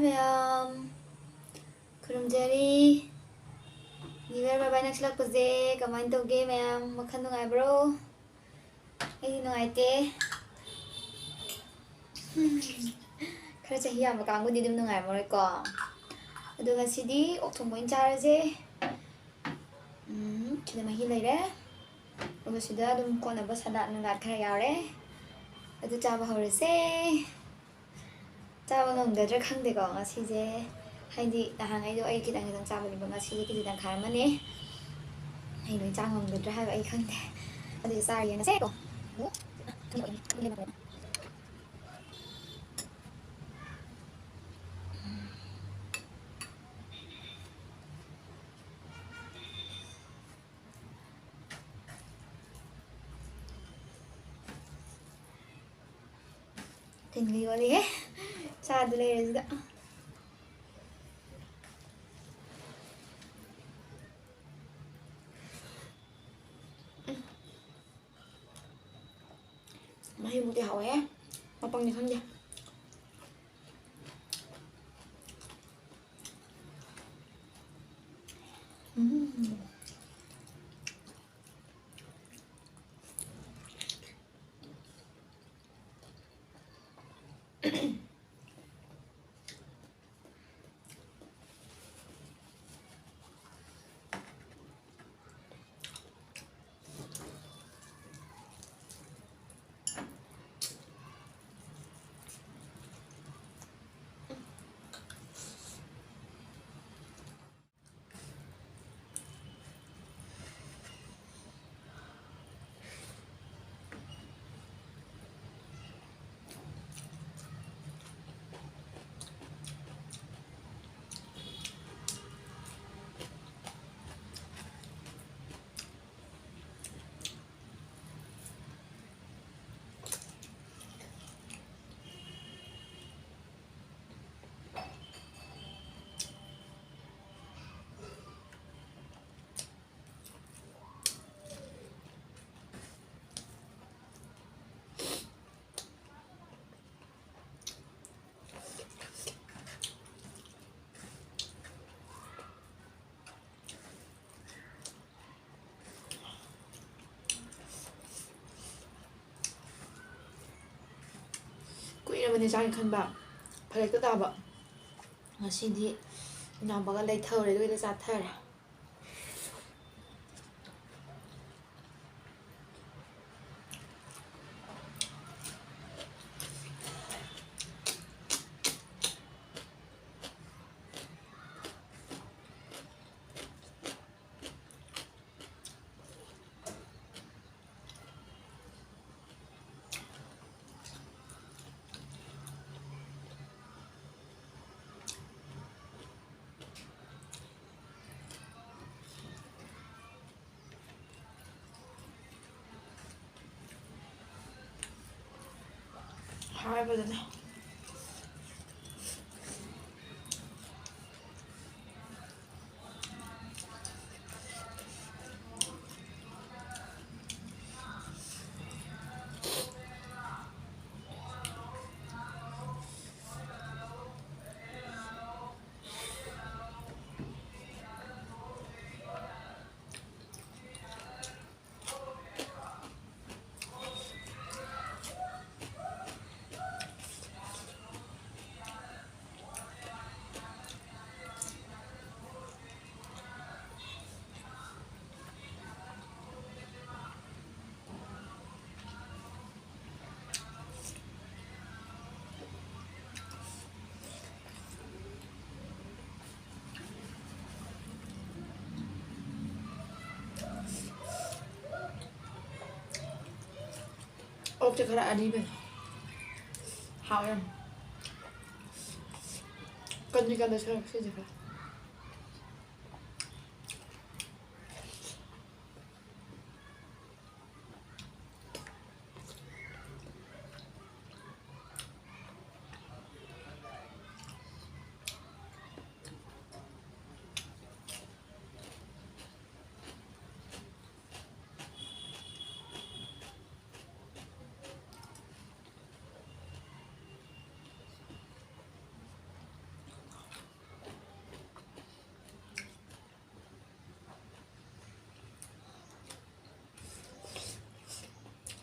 ꯃꯌꯥꯝ ꯈꯨꯔꯨꯝꯖꯔꯤ new year ꯕꯥꯏ ꯕꯥꯏ ꯅꯛꯁꯤꯜꯂꯛꯄꯁꯦ ꯀꯃꯥꯏꯅ ꯇꯧꯒꯦ ꯃꯌꯥꯝ ꯋꯥꯈꯜ ꯅꯨꯡꯉꯥꯏꯕ꯭ꯔꯣ? ꯑꯩꯗꯤ ꯅꯨꯡꯉꯥꯏꯇꯦ. ꯈꯔ ꯆꯍꯤ ꯌꯥꯝꯕ ꯀꯥꯡꯕꯨꯗꯤ ꯑꯗꯨꯝ ꯅꯨꯡꯉꯥꯏꯔꯝꯃꯔꯣꯏꯀꯣ. ꯑꯗꯣ ꯉꯁꯤꯗꯤ ꯑꯣꯛ ꯊꯣꯡꯕ ꯑꯣꯏꯅ ꯆꯥꯔꯁꯦ. ꯁꯤꯗ ꯃꯍꯤ ꯂꯩꯔꯦ. ꯑꯗꯨꯒ ꯁꯤꯗ ꯑꯗꯨꯝ ꯀꯣꯟꯅꯕ ꯁꯂꯥꯠ ꯅꯨꯡꯂꯥꯠ ꯈꯔ ꯌꯥꯎꯔꯦ. ꯑꯗꯨ ꯆꯥꯕ ꯍꯧꯔꯁꯦ. ꯆꯥꯕ ꯉꯝꯒꯗ꯭ꯔꯥ ꯈꯪꯗꯦꯀꯣ ꯉꯁꯤꯁꯦ. ꯍꯥꯏꯗꯤ ꯅꯍꯥꯟꯉꯩꯗꯣ ꯑꯩ ꯈꯤꯇꯪ ꯈꯤꯇꯪ ꯆꯥꯕꯅꯦꯕ, ꯉꯁꯤꯗꯤ ꯀꯦꯖꯤ ꯇꯪꯈꯥꯏ ꯑꯃꯅꯦ. ꯑꯩ ꯂꯣꯏ ꯆꯥ ꯉꯝꯒꯗ꯭ꯔꯥ ꯍꯥꯏꯕ ꯑꯩ ꯈꯪꯗꯦ. ꯑꯗꯨꯗꯤ ꯆꯥꯔ ꯌꯦꯡꯉꯁꯦꯀꯣ. ꯇꯤꯟꯒ ꯌꯣꯠꯂꯤꯍꯦ ꯆꯥꯗ ꯂꯩꯔꯁꯤꯗ. ꯃꯍꯤꯕꯨꯗꯤ ꯍꯥꯎꯋꯦ, ꯃꯄꯪꯗꯤ ꯈꯪꯗꯦ. ꯀꯨꯏꯔꯕꯅꯤ ꯆꯥꯒꯦ ꯈꯟꯕ, ꯐꯔꯛꯇ ꯇꯥꯕ. ꯉꯁꯤꯗꯤ ꯏꯅꯥꯎꯄꯥꯒ ꯂꯩꯊꯧꯔꯦ, ꯑꯗꯨꯒ ꯆꯥꯊꯔꯦ. ꯍꯥꯏꯕꯗꯨꯅꯦ. ꯑꯣꯛꯁꯦ ꯈꯔ ꯑꯔꯤꯕꯅꯦ, ꯍꯥꯎꯋꯦ ꯌꯥꯝ. ꯀꯟꯗꯤ ꯀꯟꯗ ꯁꯤꯁꯦ ꯈꯔ.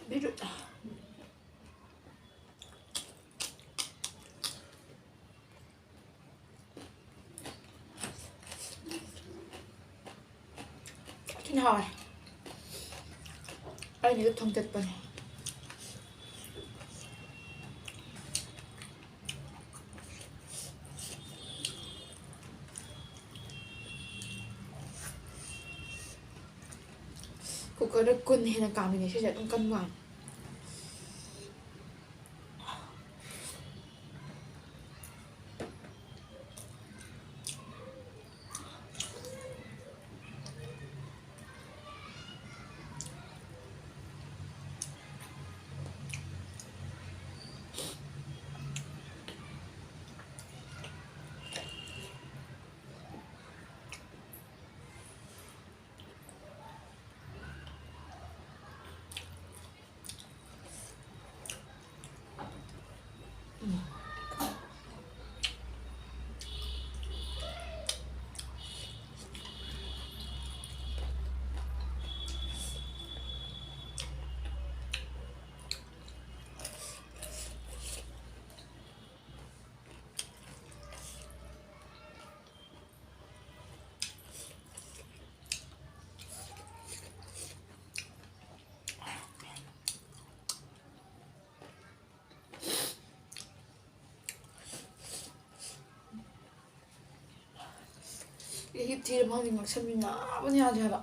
Beetroot. Thịt hỏi. Anh nhớ thông thịt vào này. Kukurnya kun hina kami ni siya ang kanwan. 이 뒤를 먹는 거 참 나쁘니 하지 해봐.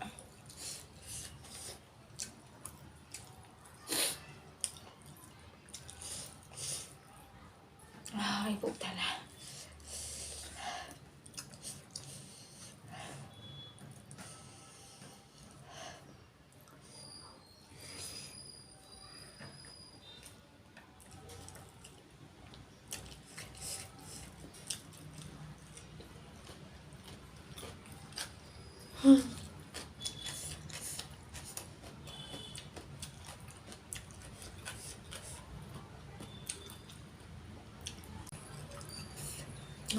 아, 이거 달라.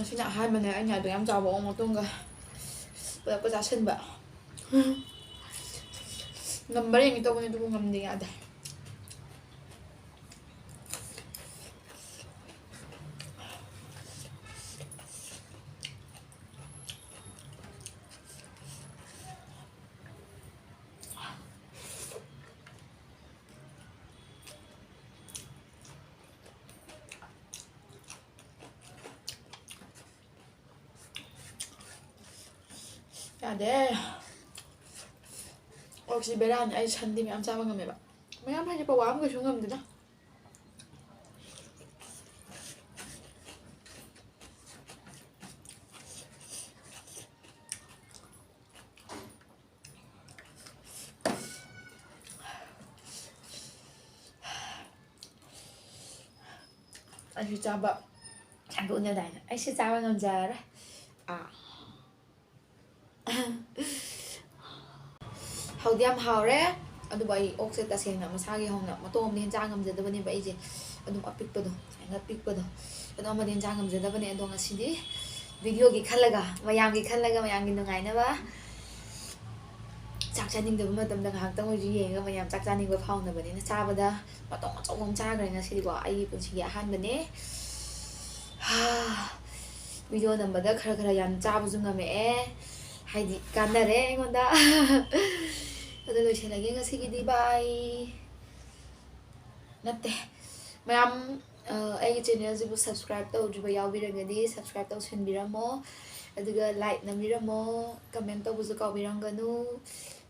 Xin lỗi hai mình này anh nhà tụi em chào bộ một tuần rồi. Bây giờ có giá sinh vậy. Ngầm bari yang ito ko nito kung ngam din ada. 야, 네. 혹시 메란 아이 잔디미 안 잡은 거 해봐. 메란 팔지 봐 아무거 중요하면 되나? Anh sẽ chào bạn. Chẳng cũng như này. Anh sẽ chào anh giờ đấy. À. Howdy am haorehe. Aduba I okse tasengna masagi hongna matom din jangam jadabani ba ije adum apikpado nga pikpado adum ma din jangam jadabani ado ngasidi video gi khalaga mayam gi nungai na ba chak chaning de matam da hak tang oji yenga mayam chak chaning ba phau na bani na chabada matong chong cha gra ngasidi ko ai punsi ya han bane ha video nambada khara khara yam chabu jungame haidi kanare ngonda Tôi loisilage ngasigidi bye. Natte. Mayam ai channel jibu subscribe tawdriba yawbiragadi subscribe tawsinbiramo. Aduga like namiramo, comment tawbuzu kawbiranganu.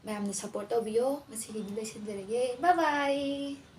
Mayamna support tawbiyo. Ngasigidi loisinjarage. Bye bye.